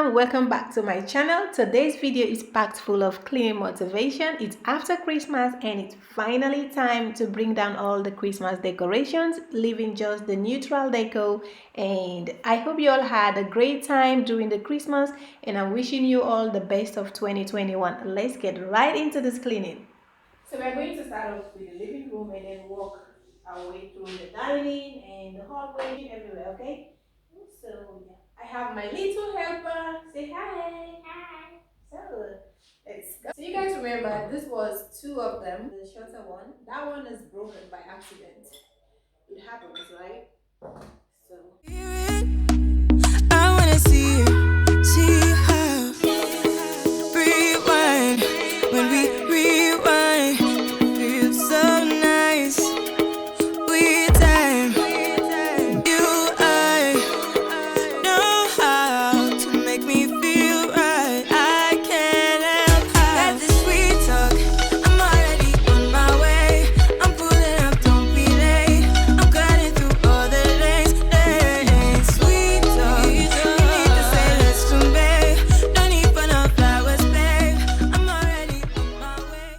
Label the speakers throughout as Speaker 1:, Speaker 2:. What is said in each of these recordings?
Speaker 1: everyone, welcome back to my channel. Today's video is packed full of cleaning motivation. It's after Christmas and it's finally time to bring down all the Christmas decorations, leaving just the neutral deco. And I hope you all had a great time during the Christmas, and I'm wishing you all the best of 2021. Let's get right into this cleaning. So we're going to start off with the living room and then walk our way through the dining and the hallway, everywhere, okay? So yeah, I have my little helper. Say hi. Hi. So let's go. So you guys remember this was two of them. The shorter one. That one is broken by accident. It happens, right? So I wanna see how rewind when we rewind. Feels so nice. We time. You I know how to make me feel right. I can't help how this sweet talk. I'm already on my way. I'm pulling up, don't be late. I'm cutting through all the lanes. Sweet talk. You need to say let's come, babe. No need for no flowers, babe. I'm already on my way.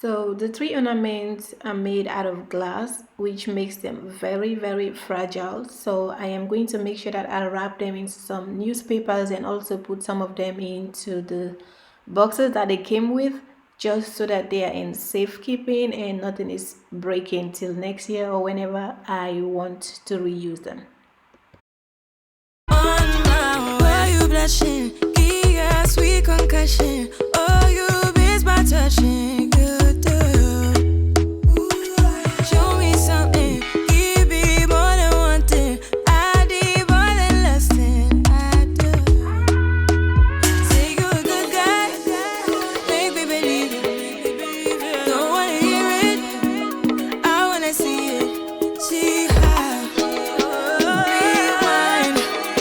Speaker 1: So the three ornaments are made out of glass, which makes them very fragile. So I am going to make sure that I wrap them in some newspapers and also put some of them into the boxes that they came with, just so that they are in safekeeping and nothing is breaking till next year or whenever I want to reuse them. On my way, you blushing, yeah, sweet concussion. Oh, you miss my touching. Show me something, give me more than one thing. I need more than less than I do. Say you're a good guy, make me believe it. Don't wanna hear it, I wanna see it. See how rewind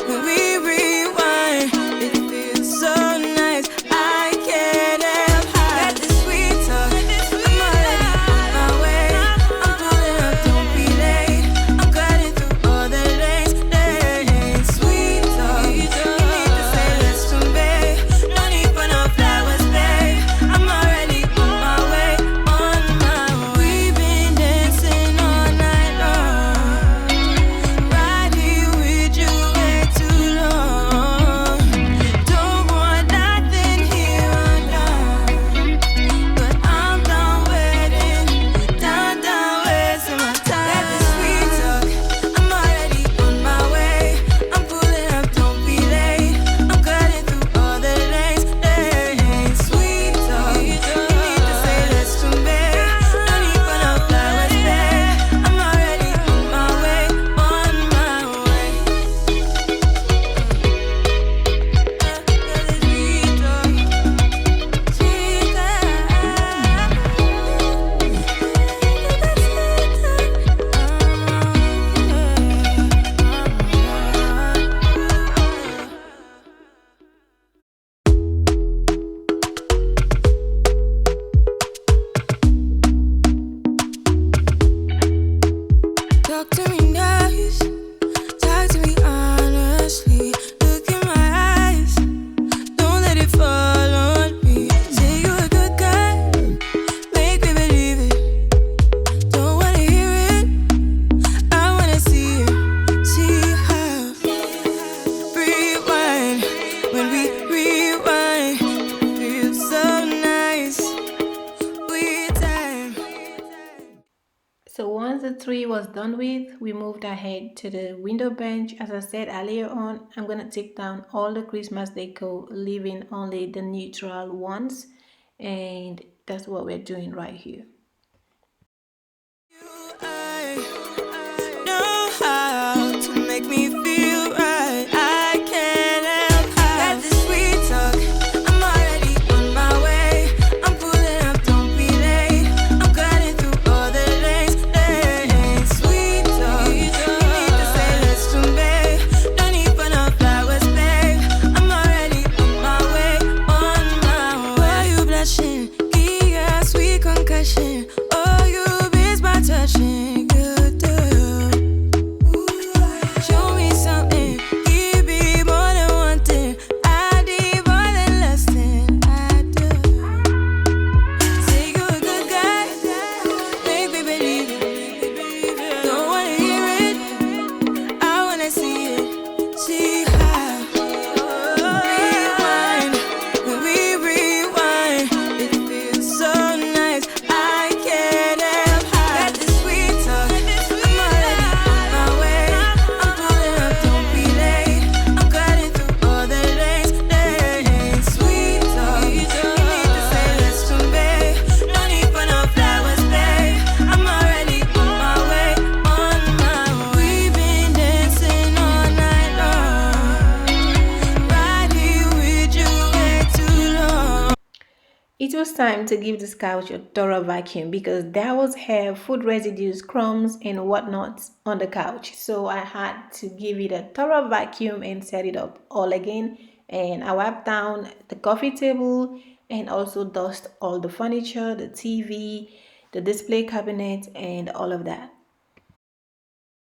Speaker 1: when we rewind. It feels so nice. I can't help how got this sweet talk. I'm already on my way. I'm pulling up, don't be late. I'm cutting through all the lanes. Sweet talk. You need to say let's come, babe. No need for no flowers, babe. I'm already on my way. On my way. We've been dancing all night long. Right here with you way too long. Don't want nothing here or now. But I'm done waiting, done wasting my time. Let the sweet talk. I'm already on my way. I'm pulling up, don't be late. I'm cutting through all the lanes. Sweet talk. You need to say let's come, babe. No need for no flowers, babe. I'm already on my way. On my way. Sweet talk. Sweet talk to me nice, talk to me honestly. Look in my eyes, don't let it fall on me. Say you're a good guy, make me believe it. Don't wanna hear it, I wanna see it. See how rewind when we rewind. Feels so nice. We time. So once the tree was done with, we moved ahead to the window bench. As I said earlier on, I'm gonna take down all the Christmas deco, leaving only the neutral ones, and that's what we're doing right here. I know how to make me feel right. I can't help how got this sweet talk. I'm already on my way. I'm pulling up, don't be late. I'm cutting through all the lanes. Sweet talk. You need to say let's come, babe. No need for no flowers, babe. I'm already on my way. On my way. Why you blushing? Yeah, sweet concussion.
Speaker 2: time to give this couch a thorough vacuum because there was hair, food residues, crumbs, and whatnot on the couch. So I had to give it a thorough vacuum and set it up all again. And I wiped down the coffee table and also dust all the furniture, the TV, the display cabinet, and all of that.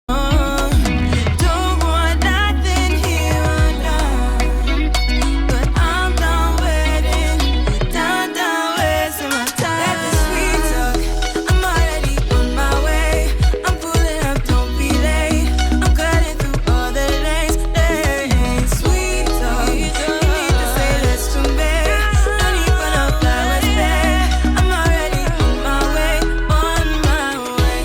Speaker 1: Don't want nothing here or now, but I'm done waiting, done wasting my time. Let the sweet talk, I'm already on my way. I'm pulling up, don't be late. I'm cutting through all the lanes. Sweet talk, you need to say less to me. No need for no flowers, babe. I'm already on my way, on my way.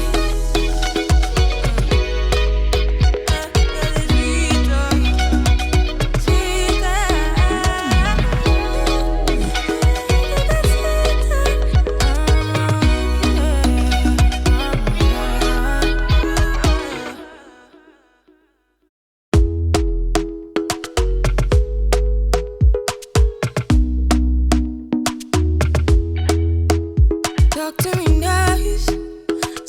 Speaker 1: Talk to me nice,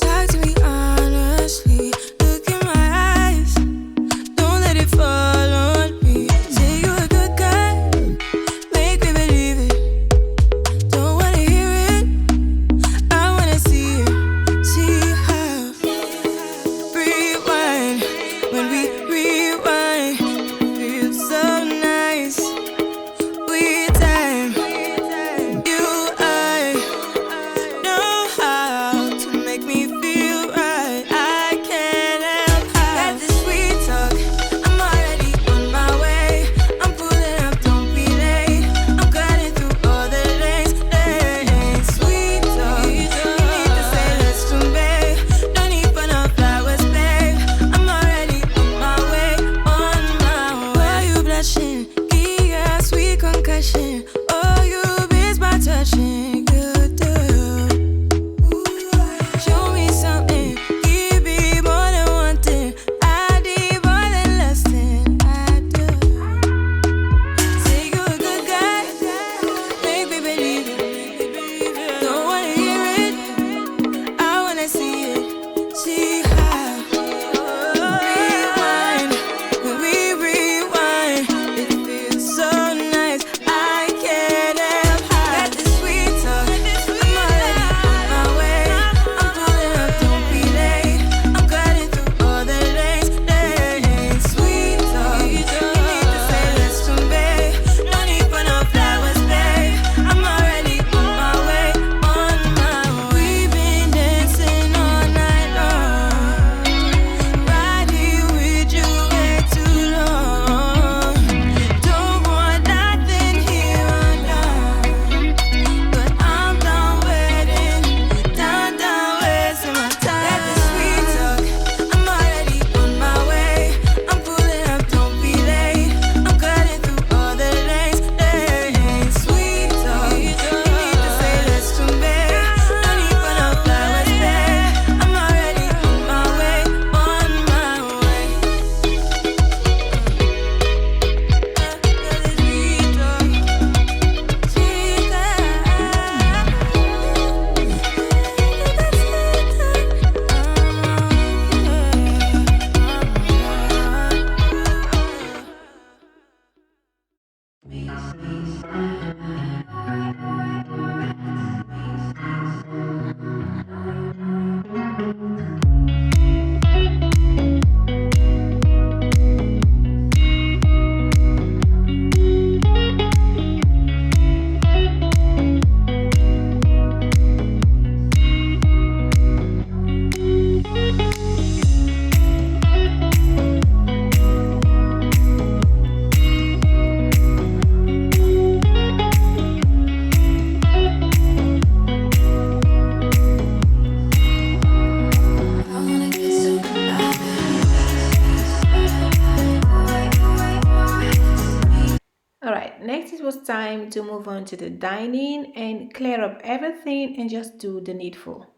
Speaker 1: talk to me honestly. Look in my eyes, don't let it fall on me. Say you a good guy, make me believe it. Don't wanna hear it, I wanna see it. See how rewind when we rewind. It feels so nice. We time, you I know how to make me feel right. I can't help how. Let the sweet talk, I'm already on my way. I'm pulling up, don't be late. I'm cutting through all the lanes. Sweet talk, you need to say less to me. No need for no flowers, babe. I'm already on my way, on my way. Why you blushing? Yeah, sweet concussion. Oh, you miss my touching. Good girl. Show me something, give me more than one thing. I need more than less than I do. Say you a good guy, make me believe it. Don't wanna hear it, I wanna see it. See how rewind when we rewind. It feels so nice. I can't help how. Let the sweet talk, I'm already on my way. I'm pulling up, don't be late. I'm cutting through all the lanes. Sweet talk, you need to say less to me. No need for no flowers, babe. I'm already on my way, on my way. We've been dancing all night long, right here with you way too long. Don't want nothing here or now, but I'm done waiting, done wasting my time. Let the sweet talk, I'm already on my way. I'm pulling up, don't be late. I'm cutting through all the lanes. Sweet talk, you need to say less to me. No need for no flowers, babe. I'm already on my way, on my way. Sweet talk, sweet
Speaker 2: All right, next it was time to move on to the dining and clear up everything and just do the needful.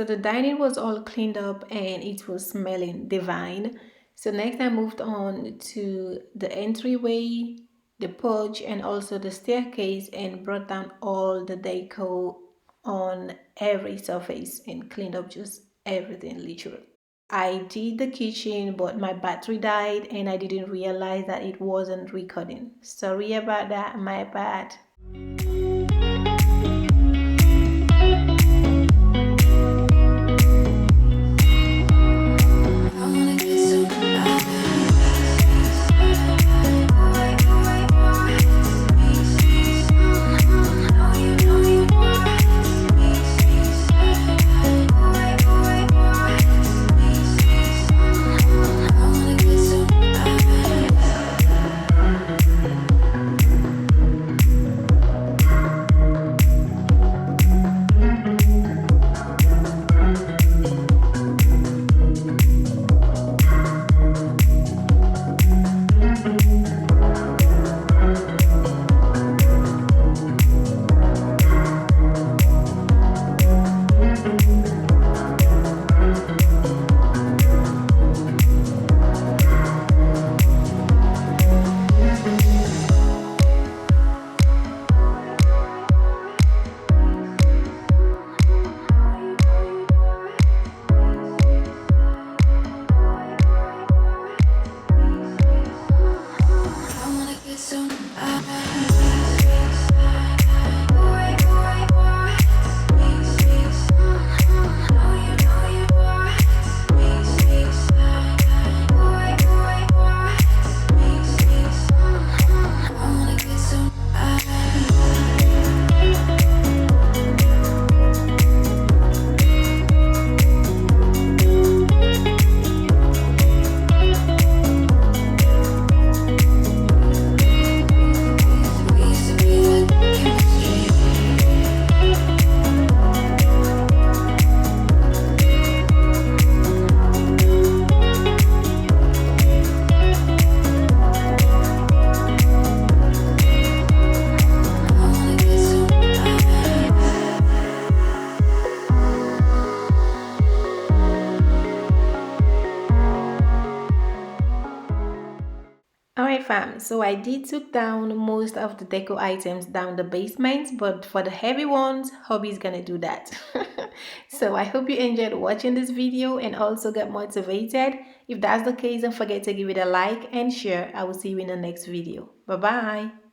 Speaker 2: the dining was all cleaned up and it was smelling divine. So next I moved on to the entryway, the porch, and also the staircase and brought down all the deco on every surface and cleaned up just everything literally. I did the kitchen, but my battery died and I didn't realize that it wasn't recording. Sorry about that, my bad. Alright fam, so I did took down most of the deco items down the basement, but for the heavy ones, hubby's gonna do that. So I hope you enjoyed watching this video and also get motivated. If that's the case, don't forget to give it a like and share. I will see you in the next video. Bye bye.